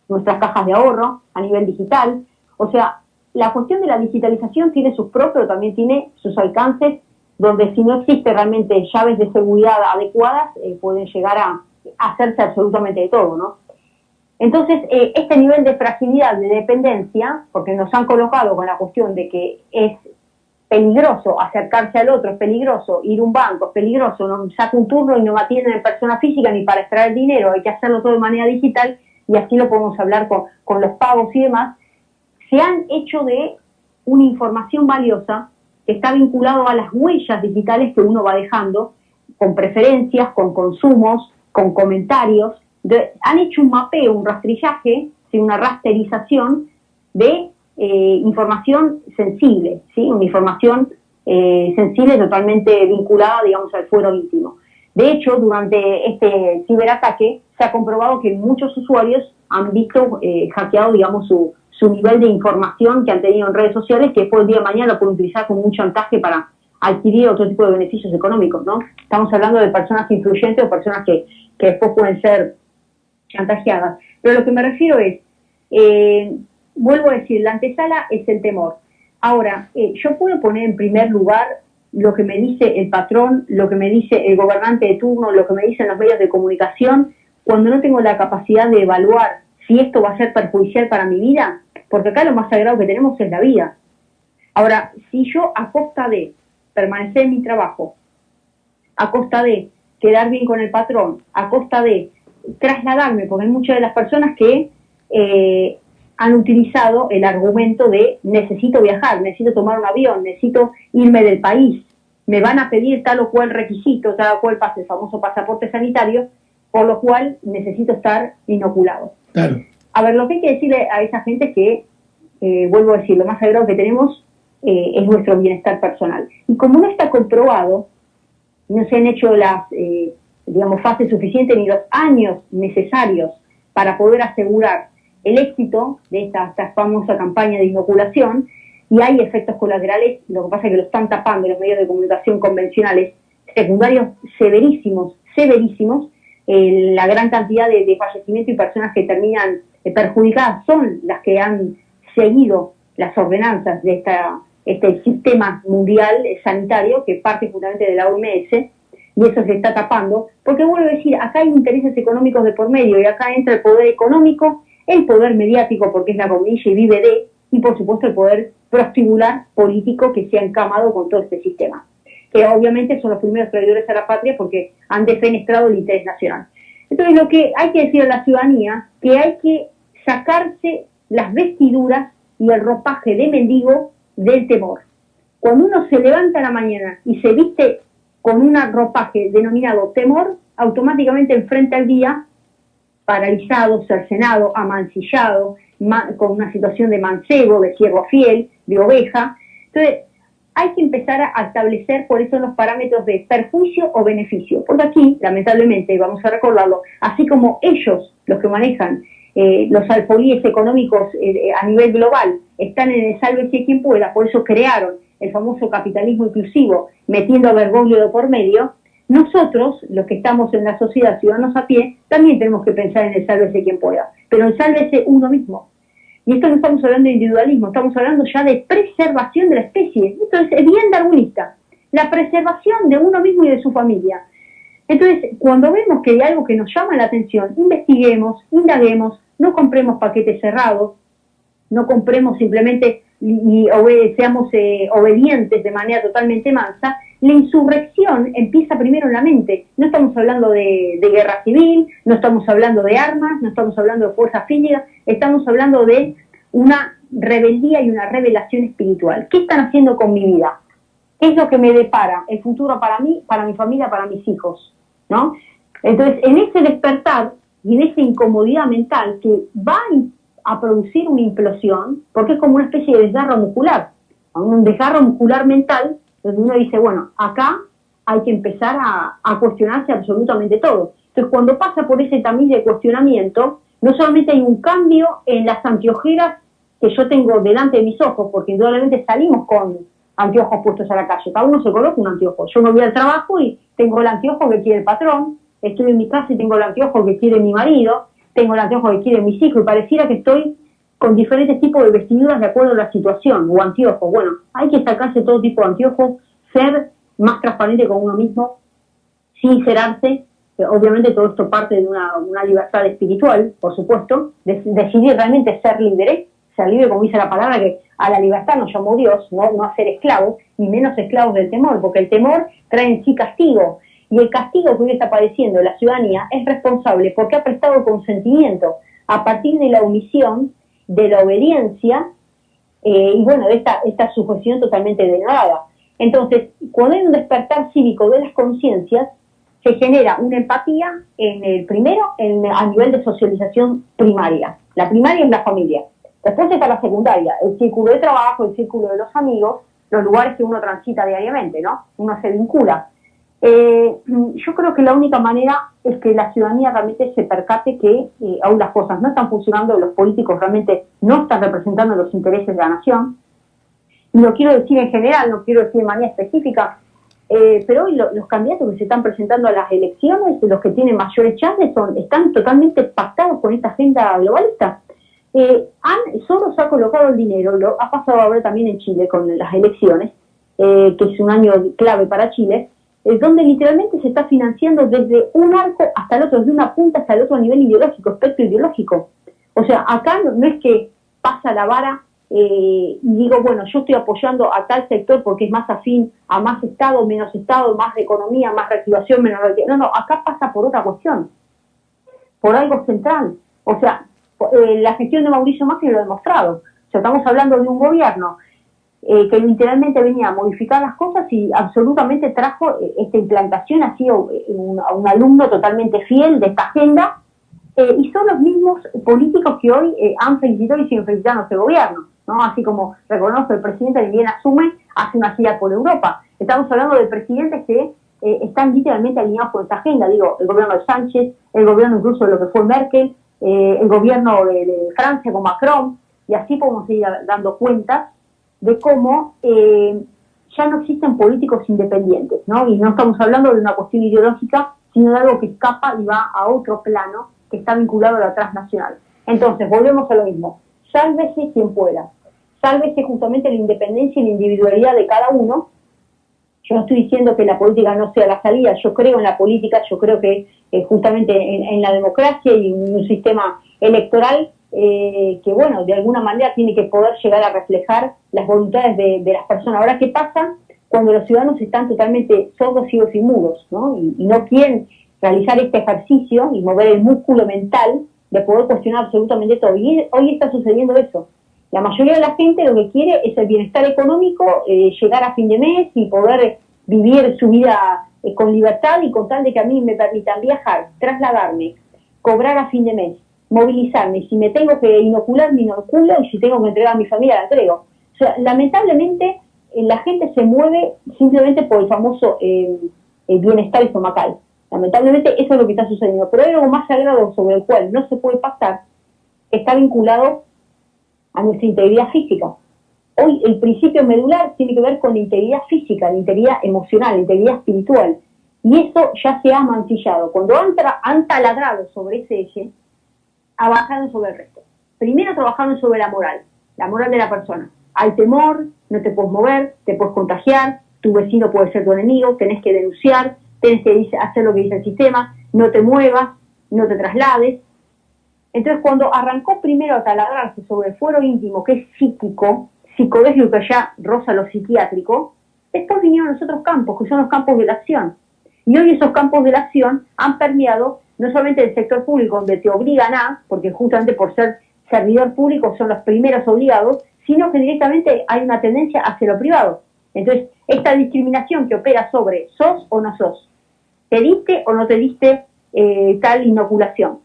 S2: nuestras cajas de ahorro a nivel digital. O sea, la cuestión de la digitalización tiene sus pros, pero también tiene sus alcances, donde si no existe realmente llaves de seguridad adecuadas, pueden llegar a hacerse absolutamente de todo, ¿no? Entonces, este nivel de fragilidad, de dependencia, porque nos han colocado con la cuestión de que es peligroso acercarse al otro, es peligroso ir a un banco, es peligroso, no saca un turno y no me atienden en persona física ni para extraer dinero, hay que hacerlo todo de manera digital, y así lo podemos hablar con los pagos y demás. Se han hecho de una información valiosa que está vinculado a las huellas digitales que uno va dejando, con preferencias, con consumos, con comentarios. Han hecho un mapeo, un rastrillaje, ¿sí? Una rasterización de información sensible, ¿sí? Una información sensible totalmente vinculada, digamos, al fuero íntimo. De hecho, durante este ciberataque se ha comprobado que muchos usuarios han visto hackeado, digamos, su nivel de información que han tenido en redes sociales, que después el día de mañana lo pueden utilizar como un chantaje para adquirir otro tipo de beneficios económicos, ¿no? Estamos hablando de personas influyentes o personas que después pueden ser chantajeadas. Pero lo que me refiero es, vuelvo a decir, la antesala es el temor. Ahora, yo puedo poner en primer lugar lo que me dice el patrón, lo que me dice el gobernante de turno, lo que me dicen los medios de comunicación, cuando no tengo la capacidad de evaluar si esto va a ser perjudicial para mi vida, porque acá lo más sagrado que tenemos es la vida. Ahora, si yo a costa de permanecer en mi trabajo, a costa de quedar bien con el patrón, a costa de trasladarme, porque hay muchas de las personas que han utilizado el argumento de necesito viajar, necesito tomar un avión, necesito irme del país, me van a pedir tal o cual requisito, tal o cual pase, el famoso pasaporte sanitario, por lo cual necesito estar inoculado.
S1: Claro.
S2: A ver, lo que hay que decirle a esa gente es que, vuelvo a decir, lo más sagrado que tenemos es nuestro bienestar personal. Y como no está comprobado, no se han hecho las, fases suficientes ni los años necesarios para poder asegurar el éxito de esta famosa campaña de inoculación, y hay efectos colaterales, lo que pasa es que lo están tapando los medios de comunicación convencionales, secundarios severísimos, la gran cantidad de fallecimientos y personas que terminan perjudicadas son las que han seguido las ordenanzas de este sistema mundial sanitario que parte justamente de la OMS, y eso se está tapando, porque vuelvo a decir, acá hay intereses económicos de por medio, y acá entra el poder económico, el poder mediático, porque es la comilla y vive de, y por supuesto el poder prostibular político que se ha encamado con todo este sistema, que obviamente son los primeros traidores a la patria porque han defenestrado el interés nacional. Entonces lo que hay que decir a la ciudadanía, que hay que sacarse las vestiduras y el ropaje de mendigo del temor. Cuando uno se levanta a la mañana y se viste con un ropaje denominado temor, automáticamente enfrenta el día paralizado, cercenado, amancillado, con una situación de mancebo, de ciervo fiel, de oveja. Entonces, hay que empezar a establecer cuáles son los parámetros de perjuicio o beneficio. Porque aquí, lamentablemente, vamos a recordarlo, así como ellos, los que manejan los alfolíes económicos a nivel global, están en el sálvese quien pueda, por eso crearon el famoso capitalismo inclusivo, metiendo a Bergoglio de por medio. Nosotros, los que estamos en la sociedad, ciudadanos a pie, también tenemos que pensar en el sálvese quien pueda, pero el sálvese uno mismo. Y esto no estamos hablando de individualismo, estamos hablando ya de preservación de la especie. Esto es bien darwinista, la preservación de uno mismo y de su familia. Entonces, cuando vemos que hay algo que nos llama la atención, investiguemos, indaguemos, no compremos paquetes cerrados, no compremos simplemente y seamos obedientes de manera totalmente mansa. La insurrección empieza primero en la mente. No estamos hablando de guerra civil, no estamos hablando de armas, no estamos hablando de fuerza física, estamos hablando de una rebeldía y una revelación espiritual. ¿Qué están haciendo con mi vida? ¿Qué es lo que me depara el futuro para mí, para mi familia, para mis hijos? ¿No? Entonces, en ese despertar y en esa incomodidad mental que va a producir una implosión, porque es como una especie de desgarro muscular, un desgarro muscular mental, donde uno dice, bueno, acá hay que empezar a cuestionarse absolutamente todo. Entonces, cuando pasa por ese tamiz de cuestionamiento, no solamente hay un cambio en las anteojeras que yo tengo delante de mis ojos, porque indudablemente salimos con anteojos puestos a la calle, cada uno se coloca un anteojo. Yo me voy al trabajo y tengo el anteojo que quiere el patrón, estoy en mi casa y tengo el anteojo que quiere mi marido, tengo el anteojo que quieren mis hijos, y pareciera que estoy con diferentes tipos de vestiduras de acuerdo a la situación, o anteojos. Bueno, hay que sacarse todo tipo de anteojos, ser más transparente con uno mismo, sincerarse. Obviamente todo esto parte de una libertad espiritual, por supuesto, decidir realmente ser libre, como dice la palabra, que a la libertad nos llamó Dios, no a ser esclavos, y menos esclavos del temor, porque el temor trae en sí castigo, y el castigo que hoy está padeciendo la ciudadanía es responsable porque ha prestado consentimiento a partir de la omisión, de la obediencia, y bueno, de esta sujeción totalmente denegada. Entonces, cuando hay un despertar cívico de las conciencias, se genera una empatía a nivel de socialización primaria. La primaria es la familia. Después está la secundaria, el círculo de trabajo, el círculo de los amigos, los lugares que uno transita diariamente, ¿no? Uno se vincula. Yo creo que la única manera es que la ciudadanía realmente se percate que aún las cosas no están funcionando, los políticos realmente no están representando los intereses de la nación. Y lo quiero decir en general, no quiero decir de manera específica, pero hoy los candidatos que se están presentando a las elecciones, los que tienen mayores chances, están totalmente pactados con esta agenda globalista. Soros ha colocado el dinero, lo ha pasado ahora también en Chile con las elecciones, que es un año clave para Chile, donde literalmente se está financiando desde un arco hasta el otro, desde una punta hasta el otro nivel ideológico, espectro ideológico. O sea, acá no es que pasa la vara y digo, bueno, yo estoy apoyando a tal sector porque es más afín a más Estado, menos Estado, más economía, más reactivación, menos reactivación. No, acá pasa por otra cuestión, por algo central. O sea, la gestión de Mauricio Macri lo ha demostrado. O sea, estamos hablando de un gobierno que literalmente venía a modificar las cosas y absolutamente trajo esta implantación, ha sido un alumno totalmente fiel de esta agenda, y son los mismos políticos que hoy han felicitado y siguen felicitando a este gobierno, ¿no? Así como reconozco el presidente ni bien asume, hace una gira por Europa. Estamos hablando de presidentes que están literalmente alineados con esta agenda, digo, el gobierno de Sánchez, el gobierno incluso de lo que fue Merkel, el gobierno de Francia con Macron, y así podemos ir dando cuenta de cómo ya no existen políticos independientes, ¿no? Y no estamos hablando de una cuestión ideológica, sino de algo que escapa y va a otro plano que está vinculado a la transnacional. Entonces, volvemos a lo mismo. Sálvese quien pueda. Sálvese justamente la independencia y la individualidad de cada uno. Yo no estoy diciendo que la política no sea la salida. Yo creo en la política, yo creo que justamente en la democracia y en un sistema electoral que, bueno, de alguna manera tiene que poder llegar a reflejar las voluntades de las personas. Ahora, ¿qué pasa cuando los ciudadanos están totalmente sordos, ciegos y mudos, ¿no? Y no quieren realizar este ejercicio y mover el músculo mental de poder cuestionar absolutamente todo? Y hoy está sucediendo eso. La mayoría de la gente lo que quiere es el bienestar económico, llegar a fin de mes y poder vivir su vida con libertad y con tal de que a mí me permitan viajar, trasladarme, cobrar a fin de mes, movilizarme. Si me tengo que inocular, me inoculo, y si tengo que entregar a mi familia, la entrego. O sea, lamentablemente la gente se mueve simplemente por el famoso bienestar estomacal. Lamentablemente eso es lo que está sucediendo. Pero hay algo más sagrado sobre el cual no se puede pactar, que está vinculado a nuestra integridad física. Hoy el principio medular tiene que ver con la integridad física, la integridad emocional, la integridad espiritual. Y eso ya se ha mancillado. Cuando han taladrado sobre ese eje, avanzaron sobre el resto. Primero trabajaron sobre la moral de la persona. Hay temor, no te puedes mover, te puedes contagiar, tu vecino puede ser tu enemigo, tenés que denunciar, tenés que hacer lo que dice el sistema, no te muevas, no te traslades. Entonces, cuando arrancó primero a taladrarse sobre el fuero íntimo, que es psíquico, psicológico, que ya roza lo psiquiátrico, después vinieron los otros campos, que son los campos de la acción. Y hoy esos campos de la acción han permeado no solamente el sector público, donde te obligan porque justamente por ser servidor público son los primeros obligados, sino que directamente hay una tendencia hacia lo privado. Entonces, esta discriminación que opera sobre sos o no sos, te diste o no te diste tal inoculación,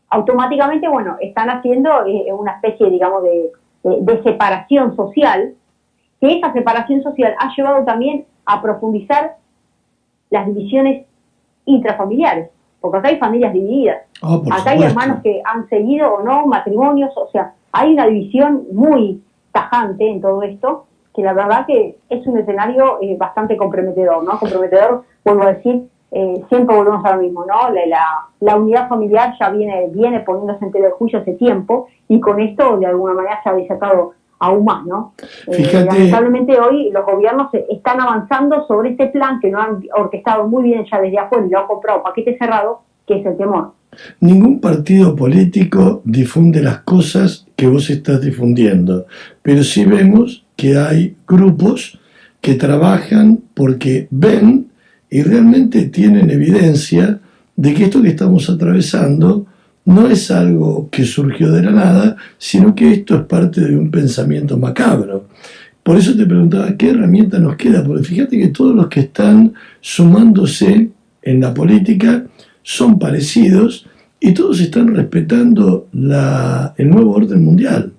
S2: automáticamente, bueno, están haciendo una especie, digamos, de separación social, que esa separación social ha llevado también a profundizar las divisiones intrafamiliares, porque acá hay familias divididas, acá hay hermanos que han seguido o no matrimonios, o sea, hay una división muy tajante en todo esto, que la verdad que es un escenario bastante comprometedor, ¿no? Comprometedor, vuelvo a decir, siempre volvemos a lo mismo, ¿no? La unidad familiar ya viene poniéndose en tela de juicio hace tiempo, y con esto de alguna manera se ha desatado aún más, ¿no? Lamentablemente hoy los gobiernos están avanzando sobre este plan que no han orquestado muy bien ya desde afuera y lo han comprado paquete cerrado, que es el temor.
S1: Ningún partido político difunde las cosas que vos estás difundiendo, pero sí vemos que hay grupos que trabajan porque ven y realmente tienen evidencia de que esto que estamos atravesando no es algo que surgió de la nada, sino que esto es parte de un pensamiento macabro. Por eso te preguntaba, ¿qué herramienta nos queda? Porque fíjate que todos los que están sumándose en la política son parecidos y todos están respetando el nuevo orden mundial.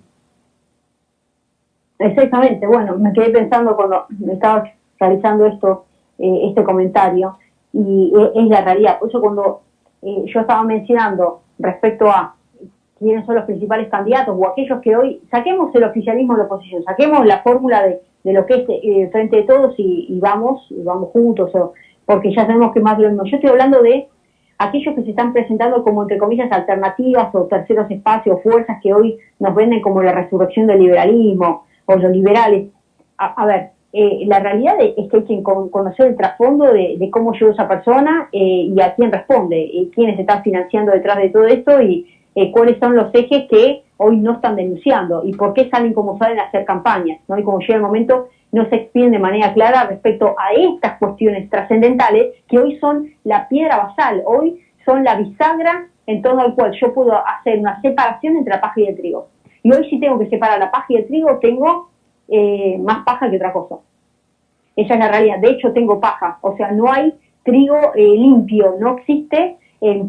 S2: Exactamente, bueno, me quedé pensando cuando me estaba realizando este comentario, y es la realidad. Por eso cuando yo estaba mencionando respecto a quiénes son los principales candidatos o aquellos que hoy, saquemos el oficialismo de la oposición, saquemos la fórmula de lo que es frente de todos y vamos juntos, porque ya sabemos que más de lo mismo. Yo estoy hablando de aquellos que se están presentando como, entre comillas, alternativas o terceros espacios, fuerzas que hoy nos venden como la resurrección del liberalismo o los liberales. A ver, la realidad es que hay que conocer el trasfondo de cómo llegó esa persona y a quién responde, quiénes están financiando detrás de todo esto y cuáles son los ejes que hoy no están denunciando y por qué salen como salen a hacer campañas, ¿no? Y como llega el momento, no se expiden de manera clara respecto a estas cuestiones trascendentales que hoy son la piedra basal, hoy son la bisagra en torno al cual yo puedo hacer una separación entre la paja y el trigo. Y hoy si tengo que separar la paja y el trigo, tengo más paja que otra cosa. Esa es la realidad. De hecho, tengo paja. O sea, no hay trigo limpio. No existe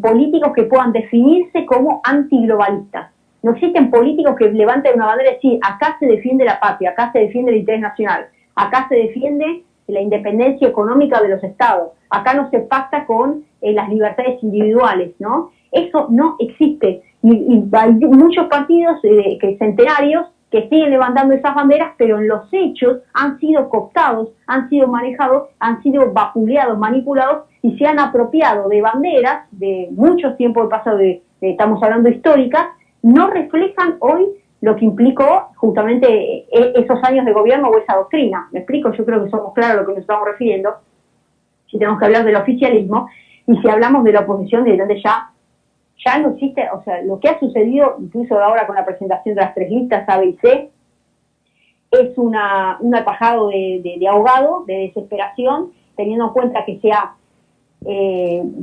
S2: políticos que puedan definirse como antiglobalistas. No existen políticos que levanten una bandera y decir, acá se defiende la patria, acá se defiende el interés nacional, acá se defiende la independencia económica de los estados, acá no se pacta con las libertades individuales, ¿no? Eso no existe. Y hay muchos partidos que centenarios que siguen levantando esas banderas, pero en los hechos han sido cooptados, han sido manejados, han sido vapuleados, manipulados y se han apropiado de banderas de muchos tiempos del pasado, estamos hablando históricas, no reflejan hoy lo que implicó justamente esos años de gobierno o esa doctrina. ¿Me explico? Yo creo que somos claros a lo que nos estamos refiriendo. Si tenemos que hablar del oficialismo y si hablamos de la oposición, de donde ya no existe, o sea, lo que ha sucedido, incluso ahora con la presentación de las 3 listas A, B y C, es un atajado de ahogado, de desesperación, teniendo en cuenta que se ha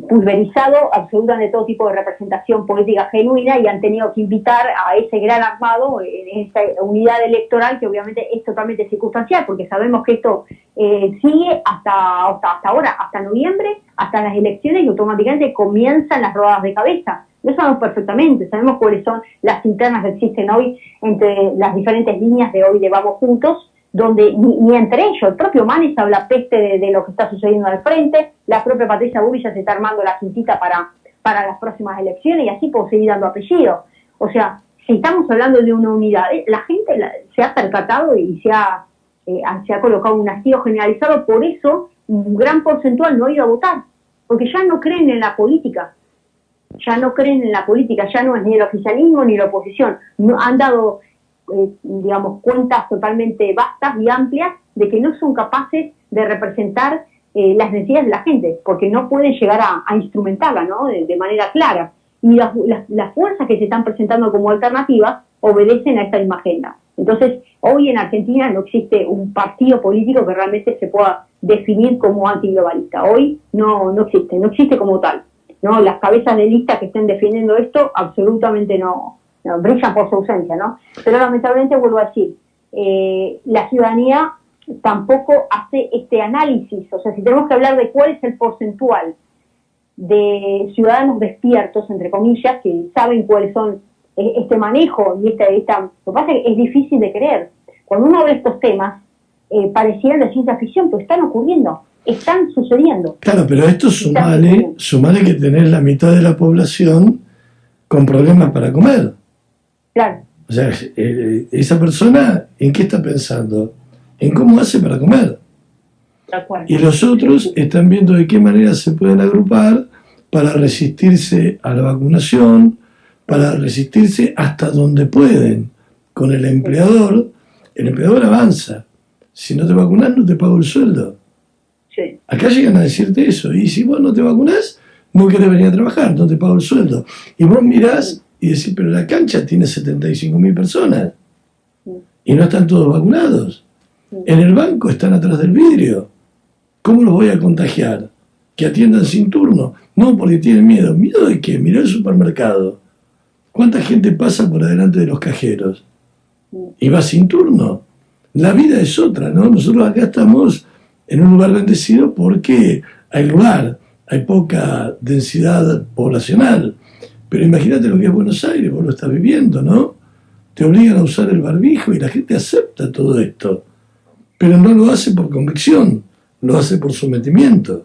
S2: pulverizado absolutamente todo tipo de representación política genuina y han tenido que invitar a ese gran armado en esta unidad electoral que obviamente es totalmente circunstancial, porque sabemos que esto sigue hasta ahora, hasta noviembre, hasta las elecciones, y automáticamente comienzan las rodadas de cabeza. Lo sabemos perfectamente, sabemos cuáles son las internas que existen hoy entre las diferentes líneas de hoy de Vamos Juntos, donde ni entre ellos, el propio Manes habla peste de lo que está sucediendo al frente, la propia Patricia Bullrich ya se está armando la quintita para las próximas elecciones, y así puedo seguir dando apellidos. O sea, si estamos hablando de una unidad, la gente se ha percatado y se ha colocado un hastío generalizado, por eso un gran porcentual no ha ido a votar, porque ya no creen en la política. Ya no creen en la política, ya no es ni el oficialismo ni la oposición. No, han dado, digamos, cuentas totalmente vastas y amplias de que no son capaces de representar las necesidades de la gente, porque no pueden llegar a instrumentarla, ¿no? de manera clara. Y las fuerzas que se están presentando como alternativas obedecen a esta misma agenda. Entonces, hoy en Argentina no existe un partido político que realmente se pueda definir como antiglobalista. Hoy no existe como tal. ¿No? Las cabezas de lista que estén defendiendo esto absolutamente no brillan por su ausencia, ¿no? Pero lamentablemente vuelvo a decir, la ciudadanía tampoco hace este análisis. O sea, si tenemos que hablar de cuál es el porcentual de ciudadanos despiertos, entre comillas, que saben cuáles son este manejo y esta lo que pasa es que es difícil de creer. Cuando uno ve estos temas, parecieran de ciencia ficción, pero están ocurriendo. Están sucediendo.
S1: Claro, pero esto sumale que tenés la mitad de la población con problemas para comer.
S2: Claro.
S1: O sea, esa persona, ¿en qué está pensando? En cómo hace para comer.
S2: De acuerdo.
S1: Y los otros están viendo de qué manera se pueden agrupar para resistirse a la vacunación, para resistirse hasta donde pueden. Con el empleador avanza. Si no te vacunas, no te pago el sueldo.
S2: Sí.
S1: Acá llegan a decirte eso, y si vos no te vacunás, no querés venir a trabajar, no te pago el sueldo. Y vos mirás y decís, pero la cancha tiene 75.000 personas, y no están todos vacunados. En el banco están atrás del vidrio. ¿Cómo los voy a contagiar? Que atiendan sin turno. No, porque tienen miedo. ¿Miedo de qué? Mirá el supermercado. ¿Cuánta gente pasa por adelante de los cajeros? Y va sin turno. La vida es otra, ¿no? Nosotros acá estamos en un lugar bendecido porque hay lugar, hay poca densidad poblacional. Pero imagínate lo que es Buenos Aires, vos lo estás viviendo, ¿no? Te obligan a usar el barbijo y la gente acepta todo esto. Pero no lo hace por convicción, lo hace por sometimiento.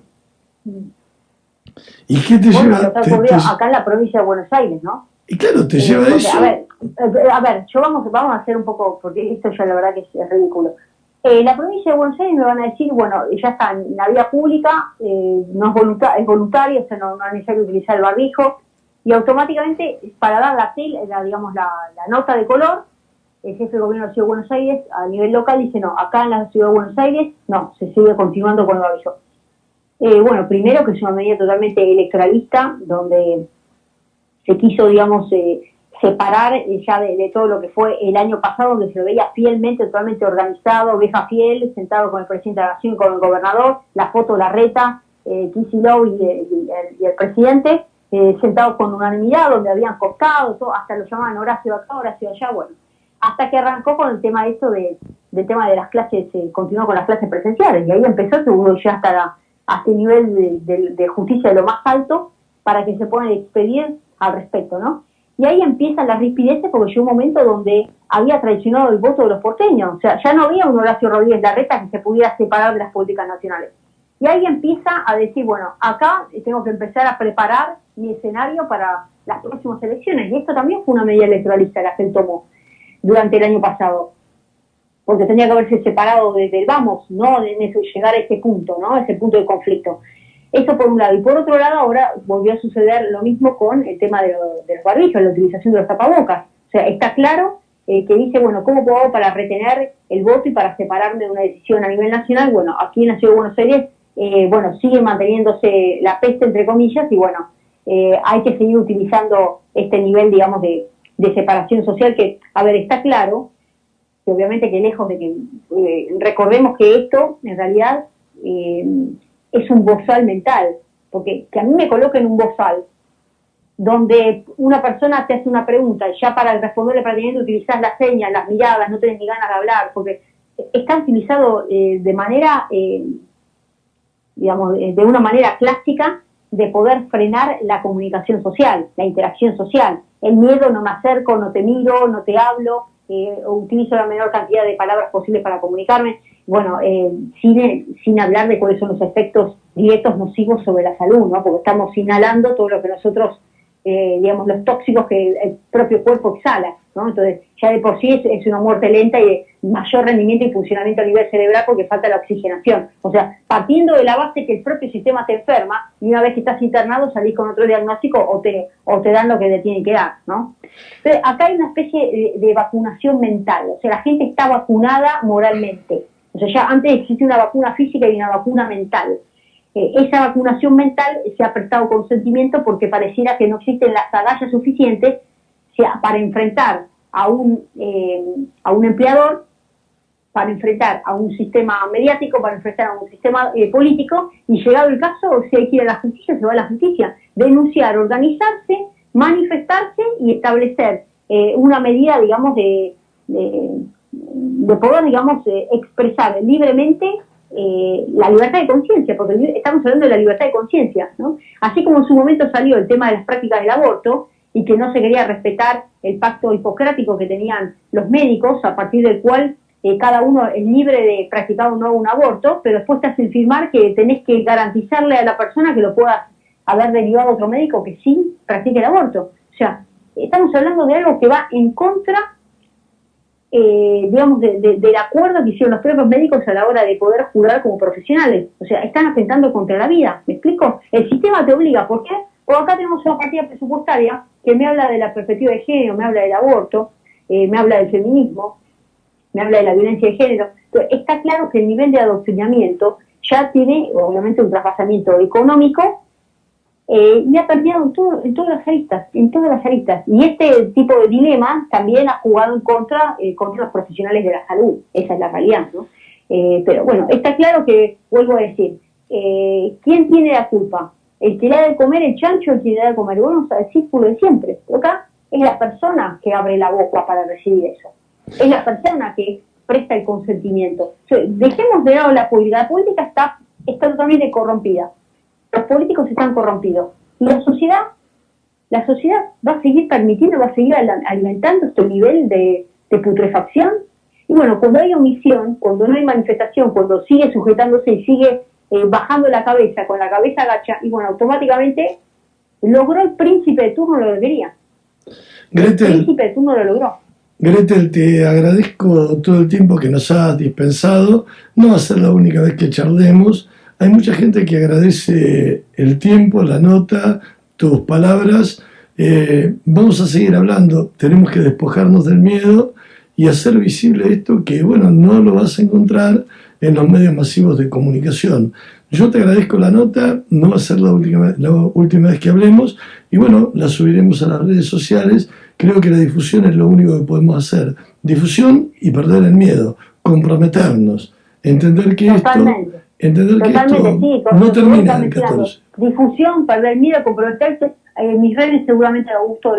S1: ¿Y qué te lleva?
S2: Acá en la provincia de Buenos Aires, ¿no?
S1: Y claro, te lleva
S2: porque,
S1: eso.
S2: A ver, vamos a hacer un poco, porque esto ya la verdad que es ridículo. La provincia de Buenos Aires me van a decir, bueno, ya está en la vía pública, no es voluntario, o sea, no es necesario utilizar el barbijo, y automáticamente, para dar la nota de color, el jefe de gobierno de la Ciudad de Buenos Aires, a nivel local, dice, no, acá en la Ciudad de Buenos Aires, no, se sigue continuando con el barbijo. Bueno, primero que es una medida totalmente electoralista, donde se quiso, separar ya de todo lo que fue el año pasado, donde se lo veía fielmente, totalmente organizado, vieja fiel, sentado con el presidente de la Nación, con el gobernador, la foto Larreta, Kicillof y el presidente, sentados con unanimidad, donde habían costado, todo, hasta lo llamaban Horacio acá, Horacio allá, bueno. Hasta que arrancó con el tema del tema de las clases, continuó con las clases presenciales, y ahí empezó, que hubo ya hasta el nivel de justicia de lo más alto, para que se puedan expedir al respecto, ¿no? Y ahí empiezan las rispideces porque llegó un momento donde había traicionado el voto de los porteños. O sea, ya no había un Horacio Rodríguez Larreta que se pudiera separar de las políticas nacionales. Y ahí empieza a decir, bueno, acá tengo que empezar a preparar mi escenario para las próximas elecciones. Y esto también fue una medida electoralista que él tomó durante el año pasado. Porque tenía que haberse separado desde el vamos, no en eso, llegar a ese punto, ¿no? Ese punto de conflicto. Eso por un lado. Y por otro lado, ahora volvió a suceder lo mismo con el tema de los barbijos, la utilización de los tapabocas. O sea, está claro que dice, bueno, ¿cómo puedo hago para retener el voto y para separarme de una decisión a nivel nacional? Bueno, aquí en la Ciudad de Buenos Aires, bueno, sigue manteniéndose la peste, entre comillas, y bueno, hay que seguir utilizando este nivel, digamos, de separación social que, a ver, está claro que obviamente que lejos de que, recordemos que esto, en realidad, es un bozal mental, porque que a mí me coloquen un bozal donde una persona te hace una pregunta y ya para responderle prácticamente utilizás las señas, las miradas, no tenés ni ganas de hablar, porque está utilizado de manera, digamos, de una manera clásica de poder frenar la comunicación social, la interacción social. El miedo, no me acerco, no te miro, no te hablo, utilizo la menor cantidad de palabras posibles para comunicarme. Bueno, sin hablar de cuáles son los efectos directos nocivos sobre la salud, ¿no? Porque estamos inhalando todo lo que nosotros, digamos, los tóxicos que el propio cuerpo exhala, ¿no? Entonces, ya de por sí es una muerte lenta y de mayor rendimiento y funcionamiento a nivel cerebral porque falta la oxigenación. O sea, partiendo de la base que el propio sistema te enferma y una vez que estás internado salís con otro diagnóstico o te dan lo que te tienen que dar, ¿no? Entonces, acá hay una especie de vacunación mental, o sea, la gente está vacunada moralmente. O sea, ya antes existía una vacuna física y una vacuna mental. Esa vacunación mental se ha prestado consentimiento porque pareciera que no existen las agallas suficientes para enfrentar a un empleador, para enfrentar a un sistema mediático, para enfrentar a un sistema político, y llegado el caso, si hay que ir a la justicia, se va a la justicia. Denunciar, organizarse, manifestarse y establecer una medida, digamos, de poder, digamos, expresar libremente la libertad de conciencia, porque estamos hablando de la libertad de conciencia, ¿no? Así como en su momento salió el tema de las prácticas del aborto y que no se quería respetar el pacto hipocrático que tenían los médicos, a partir del cual cada uno es libre de practicar o no un aborto, pero después te hacen firmar que tenés que garantizarle a la persona que lo pueda haber derivado a otro médico que sí practique el aborto. O sea, estamos hablando de algo que va en contra, digamos, del acuerdo que hicieron los propios médicos a la hora de poder jurar como profesionales. O sea, están atentando contra la vida, ¿me explico? El sistema te obliga, ¿por qué? Porque acá tenemos una partida presupuestaria que me habla de la perspectiva de género, me habla del aborto, me habla del feminismo, me habla de la violencia de género. Entonces, está claro que el nivel de adoctrinamiento ya tiene, obviamente, un traspasamiento económico y ha permeado en todas las aristas. Y este tipo de dilema también ha jugado en contra los profesionales de la salud. Esa es la realidad, ¿no? Pero bueno, está claro que, vuelvo a decir, ¿quién tiene la culpa? ¿El que le da de comer el chancho o el que le da de comer? Bueno, el círculo de siempre. Acá es la persona que abre la boca para recibir eso. Es la persona que presta el consentimiento. O sea, dejemos de lado la política. La política está totalmente corrompida. Los políticos están corrompidos. Y la sociedad va a seguir permitiendo, va a seguir alimentando este nivel de putrefacción. Y bueno, cuando hay omisión, cuando no hay manifestación, cuando sigue sujetándose y sigue bajando la cabeza, con la cabeza agacha, y bueno, automáticamente logró el príncipe de turno lo que quería.
S1: Gretel,
S2: el príncipe de turno lo logró.
S1: Gretel, te agradezco todo el tiempo que nos has dispensado. No va a ser la única vez que charlemos. Hay mucha gente que agradece el tiempo, la nota, tus palabras. Vamos a seguir hablando. Tenemos que despojarnos del miedo y hacer visible esto que, bueno, no lo vas a encontrar en los medios masivos de comunicación. Yo te agradezco la nota, no va a ser la última vez que hablemos, y bueno, la subiremos a las redes sociales. Creo que la difusión es lo único que podemos hacer. Difusión y perder el miedo, comprometernos, entender que
S2: Totalmente.
S1: esto
S2: Sí,
S1: no termina el 14.
S2: Difusión, perder el miedo, comprometerse. Mis redes seguramente a gusto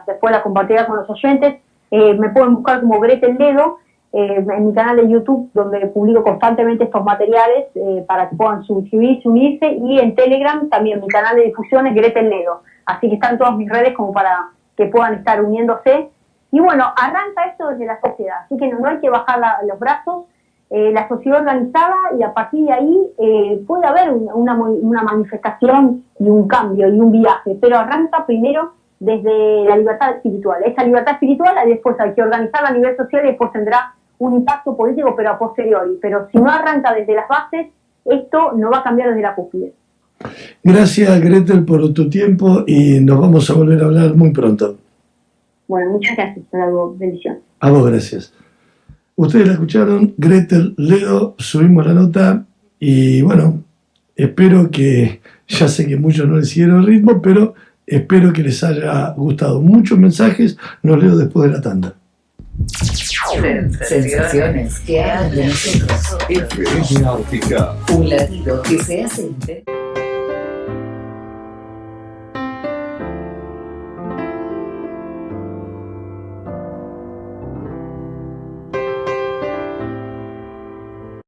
S2: después la compartirá con los oyentes. Me pueden buscar como Gretel Ledo. en mi canal de YouTube, donde publico constantemente estos materiales para que puedan suscribirse, unirse, y en Telegram también mi canal de difusión es Gretel Ledo, así que están todas mis redes como para que puedan estar uniéndose. Y bueno, arranca esto desde la sociedad, así que no hay que bajar los brazos, la sociedad organizada, y a partir de ahí puede haber una manifestación y un cambio y un viaje, pero arranca primero desde la libertad espiritual. Esa libertad espiritual después hay que organizarla a nivel social y después tendrá un impacto político, pero a posteriori. Pero si no arranca desde las bases, esto no va a cambiar desde la cúspide.
S1: Gracias, Gretel, por tu tiempo, y nos vamos a volver a hablar muy pronto.
S2: Bueno, muchas gracias. Bendiciones.
S1: A vos, gracias. Ustedes la escucharon, Gretel Ledo, subimos la nota y bueno, espero que, ya sé que muchos no le siguieron el ritmo, pero espero que les haya gustado. Muchos mensajes los leo después de la tanda.
S3: Sensaciones que hablan de nosotros.
S4: FM Áutica.
S3: Un latido que se hace